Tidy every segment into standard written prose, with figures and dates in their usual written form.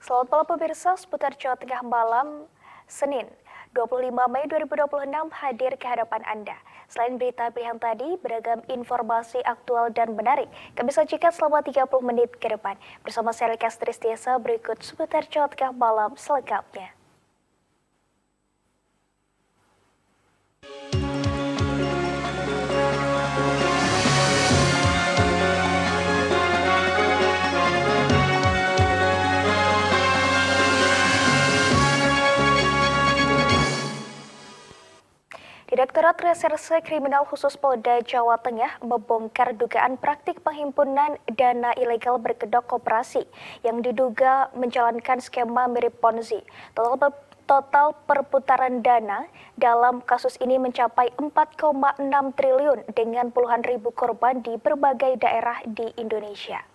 Selamat malam pemirsa, seputar Jawa Tengah malam, Senin, 25 Mei 2026 hadir ke hadapan Anda. Selain berita pilihan tadi, beragam informasi aktual dan menarik kami sajikan selama 30 menit ke depan. Bersama saya Lika Tristiasa, berikut seputar Jawa Tengah malam selengkapnya. Direktorat Reserse Kriminal Khusus Polda Jawa Tengah membongkar dugaan praktik penghimpunan dana ilegal berkedok koperasi yang diduga menjalankan skema mirip Ponzi. Total perputaran dana dalam kasus ini mencapai 4,6 triliun dengan puluhan ribu korban di berbagai daerah di Indonesia.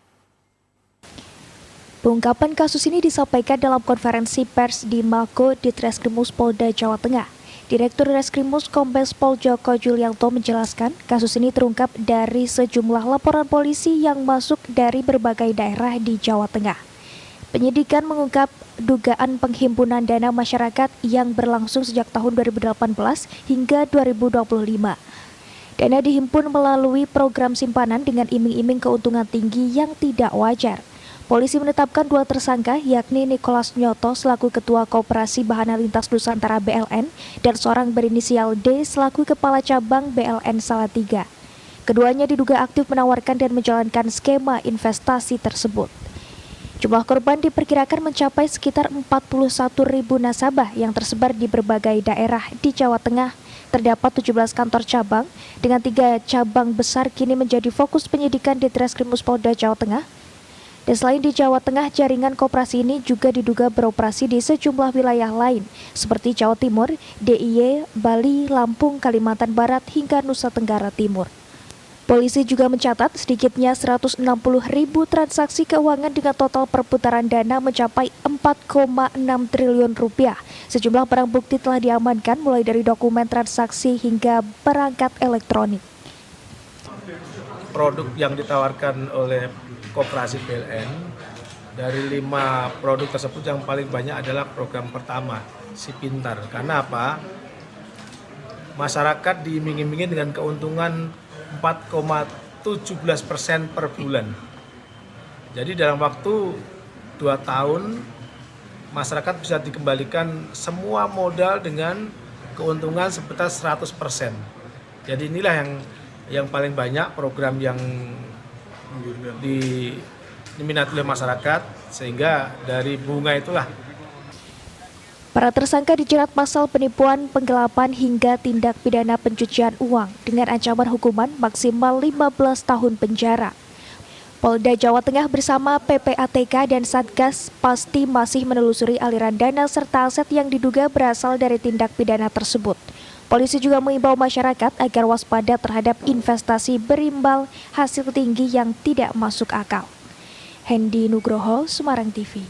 Pengungkapan kasus ini disampaikan dalam konferensi pers di Mako Ditreskrimus Polda Jawa Tengah. Direktur Reskrimus Kombes Pol Joko Julianto menjelaskan kasus ini terungkap dari sejumlah laporan polisi yang masuk dari berbagai daerah di Jawa Tengah. Penyidikan mengungkap dugaan penghimpunan dana masyarakat yang berlangsung sejak tahun 2018 hingga 2025. Dana dihimpun melalui program simpanan dengan iming-iming keuntungan tinggi yang tidak wajar. Polisi menetapkan dua tersangka yakni Nikolas Nyoto selaku Ketua Koperasi Bahana Lintas Nusantara BLN dan seorang berinisial D selaku Kepala Cabang BLN Salatiga. Keduanya diduga aktif menawarkan dan menjalankan skema investasi tersebut. Jumlah korban diperkirakan mencapai sekitar 41.000 nasabah yang tersebar di berbagai daerah di Jawa Tengah. Terdapat 17 kantor cabang dengan 3 cabang besar kini menjadi fokus penyidikan di Ditreskrimus Polda Jawa Tengah. Dan selain di Jawa Tengah, jaringan koperasi ini juga diduga beroperasi di sejumlah wilayah lain, seperti Jawa Timur, DIY, Bali, Lampung, Kalimantan Barat, hingga Nusa Tenggara Timur. Polisi juga mencatat sedikitnya 160.000 transaksi keuangan dengan total perputaran dana mencapai 4,6 triliun rupiah. Sejumlah barang bukti telah diamankan mulai dari dokumen transaksi hingga perangkat elektronik. Produk yang ditawarkan oleh Koperasi BLN, dari 5 produk tersebut yang paling banyak adalah program pertama, Si Pintar. Karena apa? Masyarakat diiming-imingi dengan keuntungan 4,17% per bulan. Jadi dalam waktu 2 tahun, masyarakat bisa dikembalikan semua modal dengan keuntungan sebesar 100%. Jadi inilah yang paling banyak program yang diminati oleh masyarakat, sehingga dari bunga itulah. Para tersangka dijerat pasal penipuan, penggelapan hingga tindak pidana pencucian uang dengan ancaman hukuman maksimal 15 tahun penjara. Polda Jawa Tengah bersama PPATK dan Satgas pasti masih menelusuri aliran dana serta aset yang diduga berasal dari tindak pidana tersebut. Polisi juga mengimbau masyarakat agar waspada terhadap investasi berimbal hasil tinggi yang tidak masuk akal. Hendy Nugroho, Semarang TV.